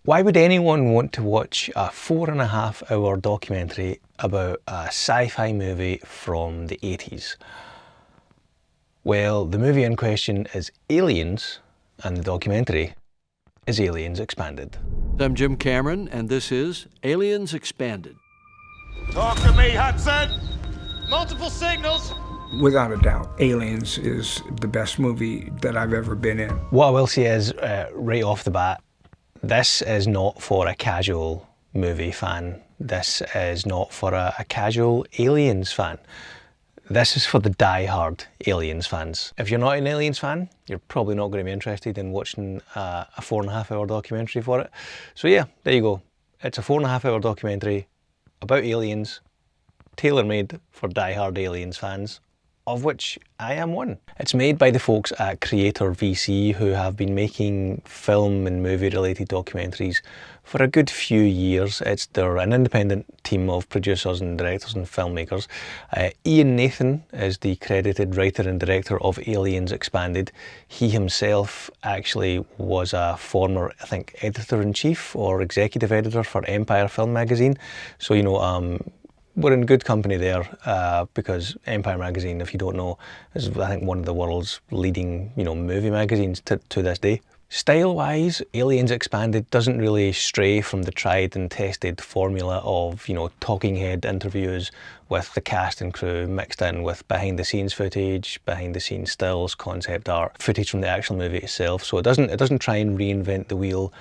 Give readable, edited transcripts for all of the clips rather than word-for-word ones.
Why would anyone want to watch a 4.5 hour documentary about a sci-fi movie from the 80s? Well, the movie in question is Aliens, and the documentary is Aliens Expanded. I'm Jim Cameron, and this is Aliens Expanded. Talk to me, Hudson! Multiple signals! Without a doubt, Aliens is the best movie that I've ever been in. What I will say is, right off the bat, this is not for a casual movie fan. This is not for a casual Aliens fan. This is for the die-hard Aliens fans. If you're not an Aliens fan, you're probably not going to be interested in watching a 4.5 hour documentary for it. So yeah, there you go. It's a 4.5 hour documentary about aliens, tailor-made for die-hard Aliens fans, of which I am one. It's made by the folks at Creator VC, who have been making film and movie related documentaries for a good few years. They're an independent team of producers and directors and filmmakers. Ian Nathan is the credited writer and director of Aliens Expanded. He himself actually was a former, I think, editor-in-chief or executive editor for Empire Film magazine. So, we're in good company there, because Empire magazine, if you don't know, is I think one of the world's leading movie magazines to this day. Style-wise, Aliens Expanded doesn't really stray from the tried and tested formula of talking head interviews with the cast and crew mixed in with behind the scenes footage, behind the scenes stills, concept art, footage from the actual movie itself. So it doesn't try and reinvent the wheel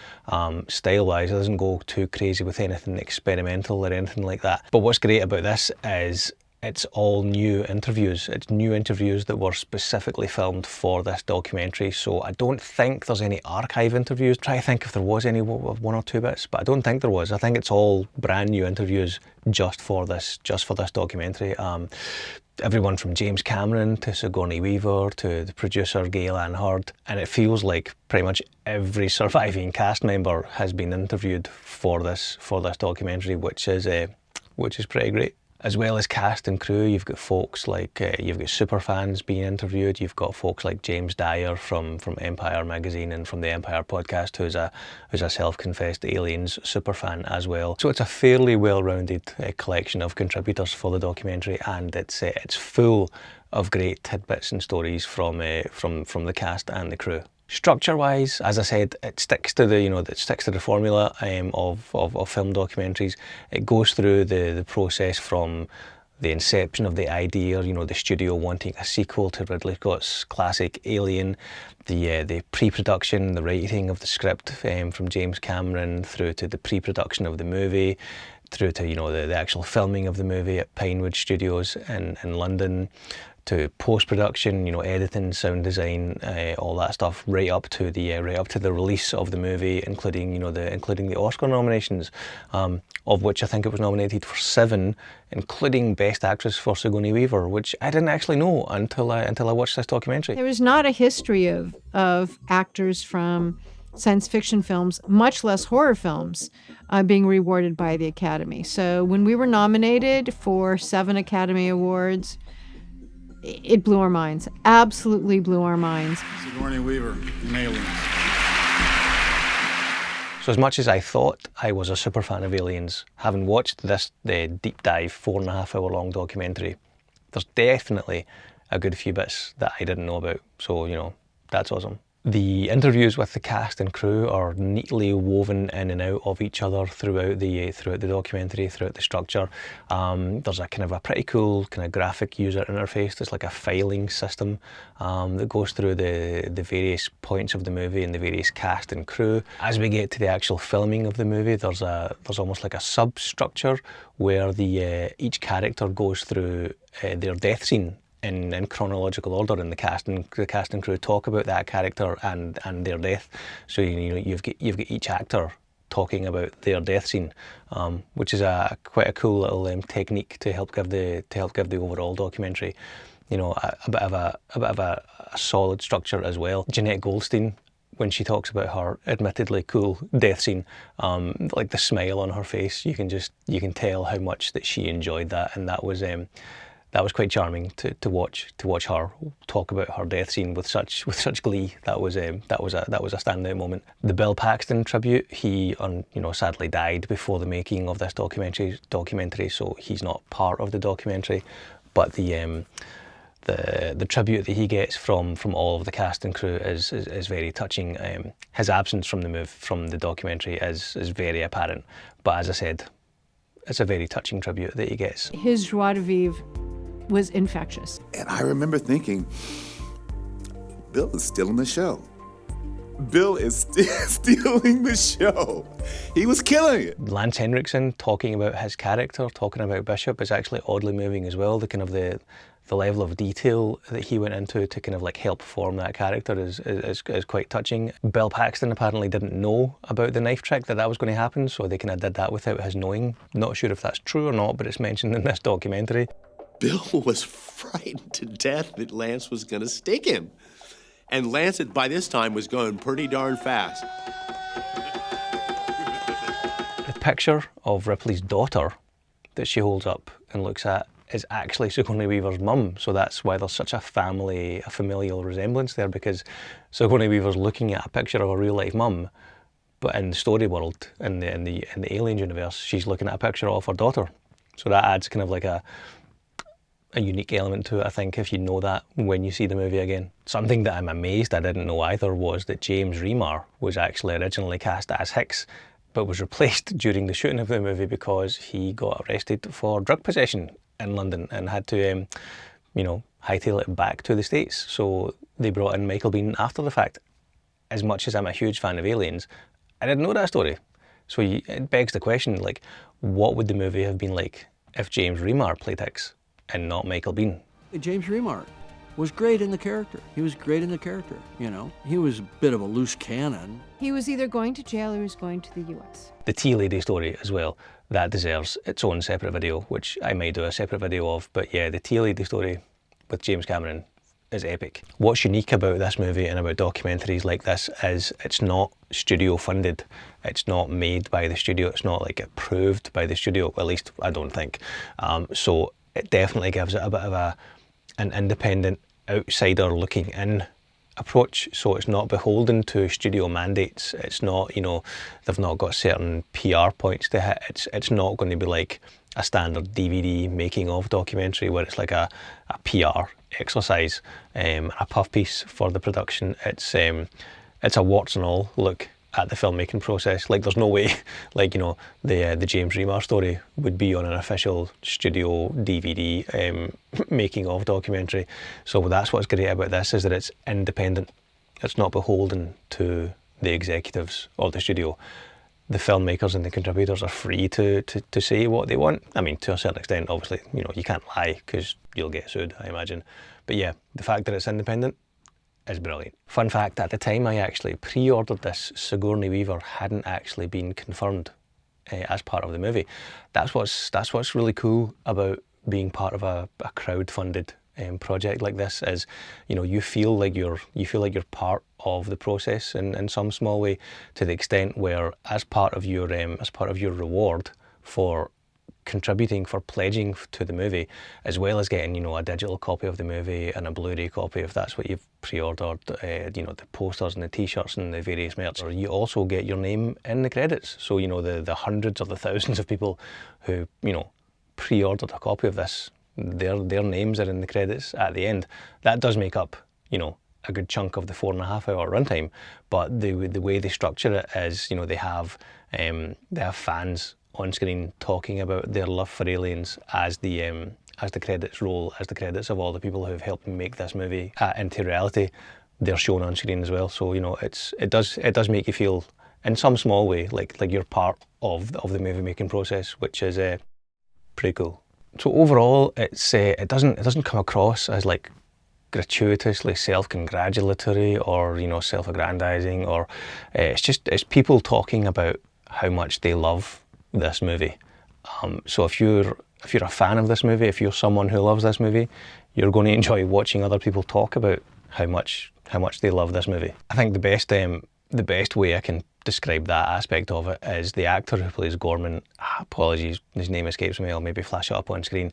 style-wise. It doesn't go too crazy with anything experimental or anything like that. But what's great about this is it's all new interviews. It's new interviews that were specifically filmed for this documentary. So I don't think there's any archive interviews. Try to think if there was any, one or two bits, but I don't think there was. I think it's all brand new interviews just for this documentary. Everyone from James Cameron to Sigourney Weaver to the producer Gail Ann Hurd, and it feels like pretty much every surviving cast member has been interviewed for this documentary, which is pretty great. As well as cast and crew, you've got folks like, you've got superfans being interviewed, you've got folks like James Dyer from Empire magazine and from the Empire podcast, who's a self-confessed Aliens superfan as well. So it's a fairly well-rounded collection of contributors for the documentary, and it's full of great tidbits and stories from the cast and the crew. Structure-wise, as I said, it sticks to the formula of film documentaries. It goes through the process from the inception of the idea, the studio wanting a sequel to Ridley Scott's classic Alien, the pre-production, the writing of the script from James Cameron, through to the pre-production of the movie, through to the actual filming of the movie at Pinewood Studios in London, to post-production, editing, sound design, all that stuff, right up to the release of the movie, including the Oscar nominations, of which I think it was nominated for 7, including Best Actress for Sigourney Weaver, which I didn't actually know until I watched this documentary. There is not a history of actors from science fiction films, much less horror films, being rewarded by the Academy. So when we were nominated for 7 Academy Awards, it blew our minds. Absolutely blew our minds. Sigourney Weaver in Aliens. So as much as I thought I was a super fan of Aliens, having watched the deep dive 4.5 hour long documentary, there's definitely a good few bits that I didn't know about. So, that's awesome. The interviews with the cast and crew are neatly woven in and out of each other throughout the documentary, throughout the structure. There's a kind of a pretty cool kind of graphic user interface. There's like a filing system that goes through the various points of the movie and the various cast and crew. As we get to the actual filming of the movie, there's almost like a substructure where each character goes through their death scene in chronological order, and the cast and crew talk about that character and their death. So you've got each actor talking about their death scene, which is quite a cool little technique to help give the overall documentary, a bit of a solid structure as well. Jeanette Goldstein, when she talks about her admittedly cool death scene, like the smile on her face, you can tell how much that she enjoyed that, and that was that was quite charming to watch her talk about her death scene with such glee. That was a standout moment. The Bill Paxton tribute, he sadly died before the making of this documentary, so he's not part of the documentary. But the tribute that he gets from all of the cast and crew is very touching. His absence from the documentary is very apparent, but as I said, it's a very touching tribute that he gets. His joie de vivre was infectious. And I remember thinking, Bill is stealing the show. Bill is stealing the show. He was killing it. Lance Henriksen talking about his character, talking about Bishop, is actually oddly moving as well. The kind of the level of detail that he went into to kind of like help form that character is quite touching. Bill Paxton apparently didn't know about the knife trick, that was going to happen, so they kind of did that without his knowing. Not sure if that's true or not, but it's mentioned in this documentary. Bill was frightened to death that Lance was going to stick him. And Lance, by this time, was going pretty darn fast. The picture of Ripley's daughter that she holds up and looks at is actually Sigourney Weaver's mum, so that's why there's such a familial resemblance there, because Sigourney Weaver's looking at a picture of a real-life mum, but in the story world, in the Alien universe, she's looking at a picture of her daughter. So that adds kind of like a unique element to it, I think, if you know that when you see the movie again. Something that I'm amazed I didn't know either was that James Remar was actually originally cast as Hicks, but was replaced during the shooting of the movie because he got arrested for drug possession in London and had to, hightail it back to the States. So they brought in Michael Biehn after the fact. As much as I'm a huge fan of Aliens, I didn't know that story. So it begs the question, like, what would the movie have been like if James Remar played Hicks and not Michael Biehn? James Remar was great in the character. He was He was a bit of a loose cannon. He was either going to jail or he was going to the US. The Tea Lady story as well, that deserves its own separate video, which I might do a separate video of. But yeah, the Tea Lady story with James Cameron is epic. What's unique about this movie and about documentaries like this is it's not studio funded. It's not made by the studio. It's not like approved by the studio, at least I don't think. So it definitely gives it a bit of an independent outsider looking in approach, so it's not beholden to studio mandates. It's not, they've not got certain PR points to hit. It's not going to be like a standard DVD making of documentary where it's like a PR exercise, a puff piece for the production. It's a warts and all look at the filmmaking process. Like, there's no way, the James Remar story would be on an official studio DVD making of documentary. So that's what's great about this, is that it's independent. It's not beholden to the executives or the studio. The filmmakers and the contributors are free to say what they want. I mean, to a certain extent, obviously, you can't lie because you'll get sued, I imagine. But yeah, the fact that it's independent is brilliant. Fun fact, at the time I actually pre-ordered this, Sigourney Weaver hadn't actually been confirmed as part of the movie. That's what's really cool about being part of a crowd-funded project like this, is you feel like you're part of the process in some small way, to the extent where as part of your reward for contributing, for pledging to the movie, as well as getting a digital copy of the movie and a Blu-ray copy if that's what you've pre-ordered, the posters and the t-shirts and the various merch, you also get your name in the credits. So the hundreds or the thousands of people who pre-ordered a copy of this, their names are in the credits at the end. That does make up a good chunk of the 4.5 hour runtime, but the way they structure it is they have fans on screen talking about their love for Aliens as the credits roll, as the credits of all the people who have helped make this movie into reality, they're shown on screen as well. So it does make you feel in some small way like you're part of the movie making process, which is pretty cool. So overall, it doesn't come across as like gratuitously self-congratulatory or self-aggrandizing, or it's people talking about how much they love this movie. So if you're a fan of this movie, if you're someone who loves this movie, you're going to enjoy watching other people talk about how much they love this movie. I think the best way I can describe that aspect of it is the actor who plays Gorman. Apologies, his name escapes me. I'll maybe flash it up on screen.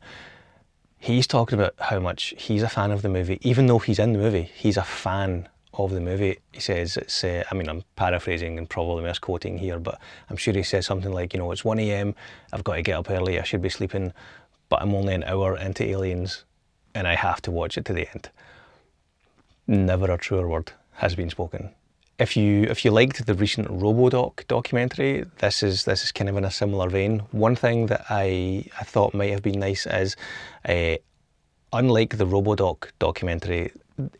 he's talking about how much he's a fan of the movie. Even though he's in the movie, he's a fan of the movie. He says it's, I mean, I'm paraphrasing and probably misquoting here, but I'm sure he says something like, you know, it's 1 a.m, I've got to get up early, I should be sleeping, but I'm only an hour into Aliens and I have to watch it to the end. Never a truer word has been spoken. If you liked the recent RoboDoc documentary, this is kind of in a similar vein. One thing that I thought might have been nice is, unlike the RoboDoc documentary,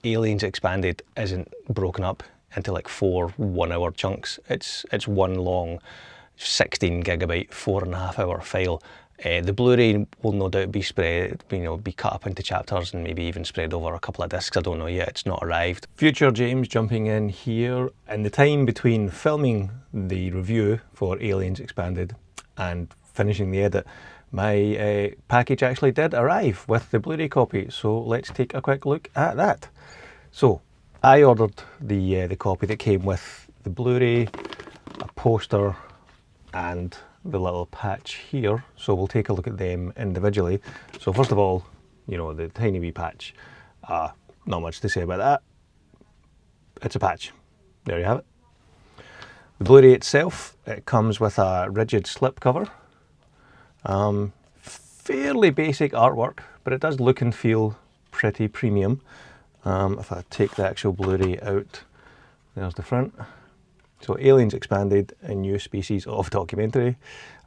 Aliens Expanded isn't broken up into like 4 1-hour chunks. It's one long 16 gigabyte, 4.5 hour file. The Blu-ray will no doubt be spread, be cut up into chapters and maybe even spread over a couple of discs. I don't know yet, it's not arrived. Future James jumping in here. In the time between filming the review for Aliens Expanded and finishing the edit, my package actually did arrive with the Blu-ray copy, so let's take a quick look at that. So I ordered the copy that came with the Blu-ray, a poster and the little patch here, so we'll take a look at them individually. So first of all, the tiny wee patch, not much to say about that. It's a patch. There you have it. The Blu-ray itself, it comes with a rigid slip cover. Fairly basic artwork, but it does look and feel pretty premium. If I take the actual Blu-ray out, there's the front. So Aliens Expanded, a new species of documentary.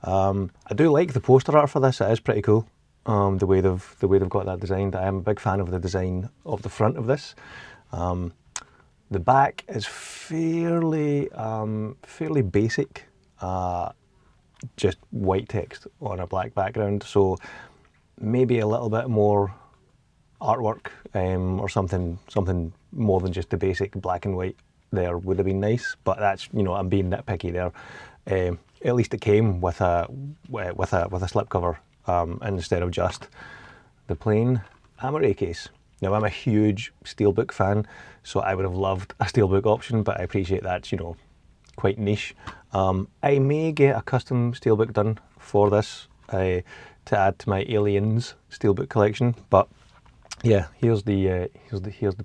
I do like the poster art for this. It is pretty cool. The way they've got that designed. I am a big fan of the design of the front of this. The back is fairly basic. Just white text on a black background. So maybe a little bit more artwork or something more than just the basic black and white there would have been nice, but that's, I'm being nitpicky there. At least it came with a slipcover instead of just the plain Amaray case. Now I'm a huge steelbook fan, so I would have loved a steelbook option, but I appreciate that's quite niche. I may get a custom steelbook done for this to add to my Aliens steelbook collection, but yeah, here's the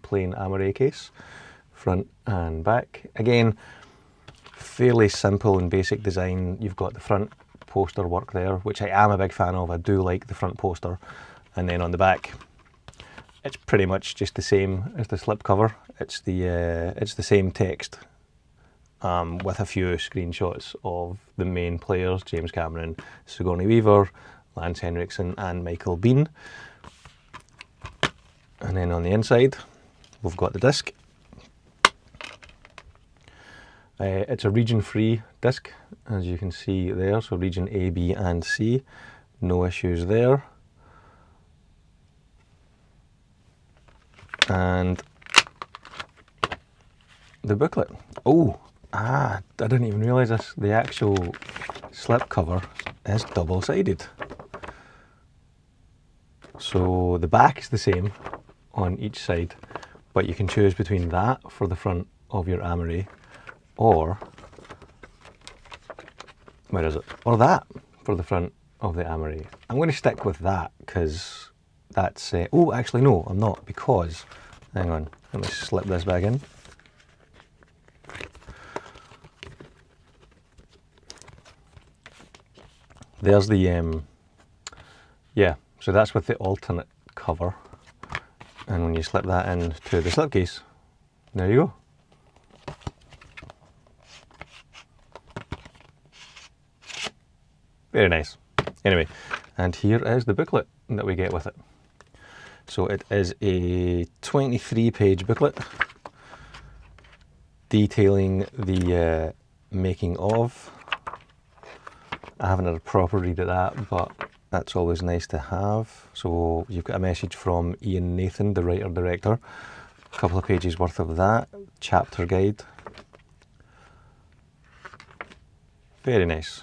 plain Amaray case. Front and back. Again, fairly simple and basic design. You've got the front poster work there, which I am a big fan of. I do like the front poster. And then on the back, it's pretty much just the same as the slipcover. It's the same text with a few screenshots of the main players: James Cameron, Sigourney Weaver, Lance Henriksen, and Michael Biehn. And then on the inside, we've got the disc. It's a region-free disc, as you can see there, so region A, B and C, no issues there. And the booklet. I didn't even realise this. The actual slipcover is double-sided. So the back is the same on each side, but you can choose between that for the front of your Amaray, or where is it? Or that for the front of the Amaray. I'm going to stick with that because that's. Oh, actually, no, I'm not, because hang on, let me slip this back in. There's the yeah. So that's with the alternate cover, and when you slip that into the slipcase, there you go. Very nice. Anyway, and here is the booklet that we get with it. So it is a 23-page booklet detailing the making of. I haven't had a proper read of that, but that's always nice to have. So you've got a message from Ian Nathan, the writer-director. A couple of pages worth of that. Chapter guide. Very nice.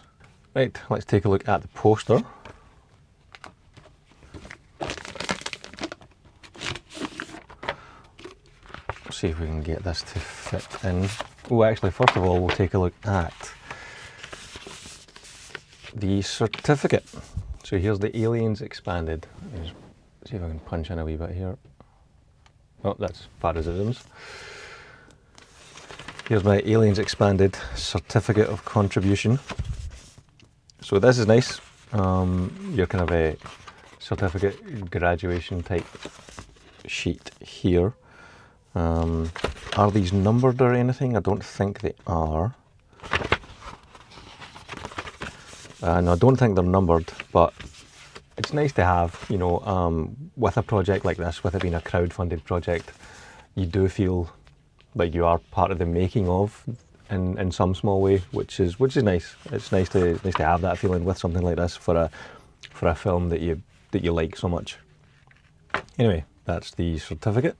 Right, let's take a look at the poster. See if we can get this to fit in. Oh, actually, first of all, we'll take a look at the certificate. So here's the Aliens Expanded. There's see if I can punch in a wee bit here. Oh, that's as far as it zooms. Here's my Aliens Expanded certificate of contribution. So this is nice. Your kind of a certificate graduation type sheet here. Are these numbered or anything? I don't think they are. No, I don't think they're numbered, but it's nice to have, you know, with a project like this, with it being a crowd-funded project, you do feel like you are part of the making of in some small way, which is nice. It's nice to have that feeling with something like this for a film that you like so much. Anyway, that's the certificate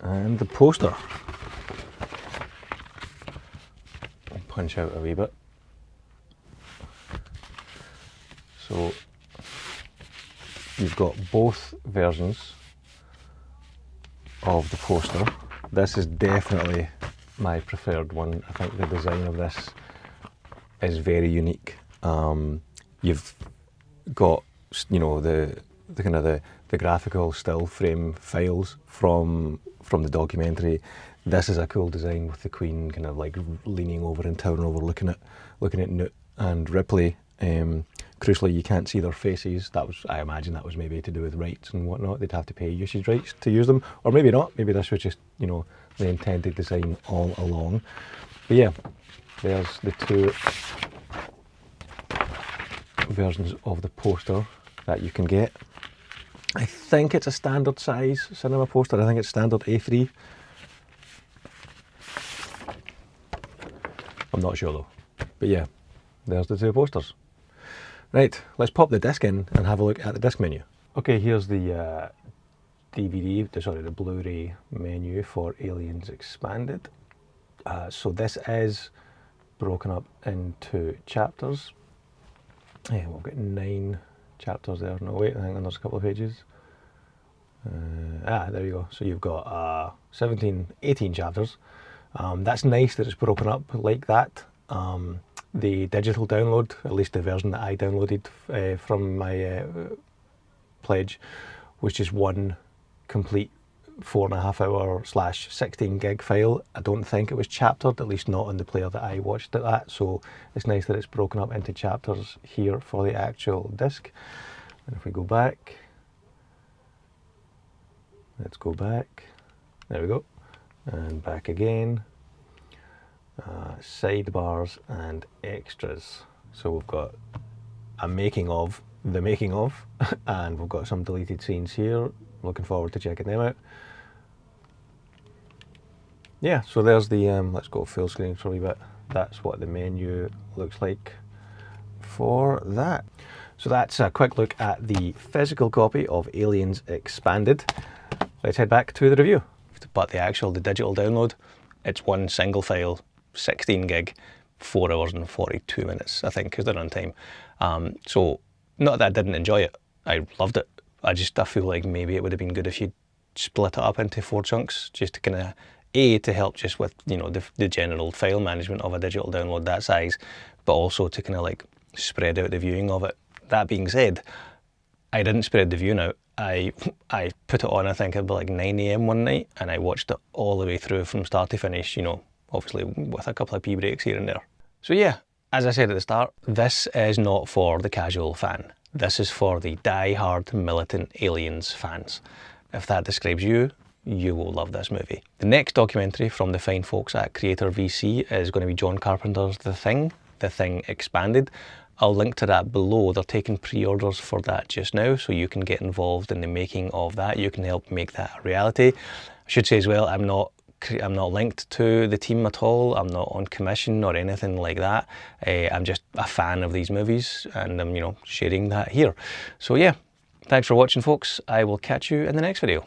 and the poster. I'll punch out a wee bit. So you've got both versions of the poster. This is definitely my preferred one. I think the design of this is very unique. You've got, you know, the kind of the graphical still frame files from the documentary. This is a cool design with the Queen kind of like leaning over and towering over, looking at Newt and Ripley. Crucially, you can't see their faces. I imagine that was maybe to do with rights and whatnot. They'd have to pay usage rights to use them, or maybe not. Maybe this was just, you know, the intended design all along. But yeah, there's the two versions of the poster that you can get. I think it's a standard size cinema poster. I think it's standard A3. I'm not sure though. But yeah, there's the two posters. Right, let's pop the disc in and have a look at the disc menu. Okay, here's the the Blu-ray menu for Aliens Expanded. So this is broken up into chapters. Yeah, we've got 9 chapters there. No, wait, I think there's a couple of pages. There you go. So you've got 18 chapters. That's nice that it's broken up like that. The digital download, at least the version that I downloaded from my pledge, was just one complete 4.5 hour / 16 gig file. I don't think it was chaptered, at least not on the player that I watched it at. So it's nice that it's broken up into chapters here for the actual disc. And if we go back, let's go back. There we go. And back again. Sidebars and extras. So we've got a making of, the making of, and we've got some deleted scenes here. Looking forward to checking them out. Yeah, so there's the, let's go full screen for a wee bit. That's what the menu looks like for that. So that's a quick look at the physical copy of Aliens Expanded. Let's head back to the review. But the digital download, it's one single file, 16 gig, 4 hours and 42 minutes, I think, is the runtime. So, not that I didn't enjoy it, I loved it. I feel like maybe it would have been good if you'd split it up into 4 chunks, just to kind of, to help just with, you know, the general file management of a digital download that size, but also to kind of like spread out the viewing of it. That being said, I didn't spread the viewing out. I put it on, I think at like 9 AM one night, and I watched it all the way through from start to finish, you know, obviously with a couple of pee breaks here and there. So yeah, as I said at the start, this is not for the casual fan. This is for the die-hard militant Aliens fans. If that describes you, you will love this movie. The next documentary from the fine folks at Creator VC is going to be John Carpenter's The Thing Expanded. I'll link to that below. They're taking pre-orders for that just now, so you can get involved in the making of that. You can help make that a reality. I should say as well, I'm not linked to the team at all. I'm not on commission or anything like that. I'm just a fan of these movies, and I'm, you know, sharing that here. So yeah, thanks for watching, folks. I will catch you in the next video.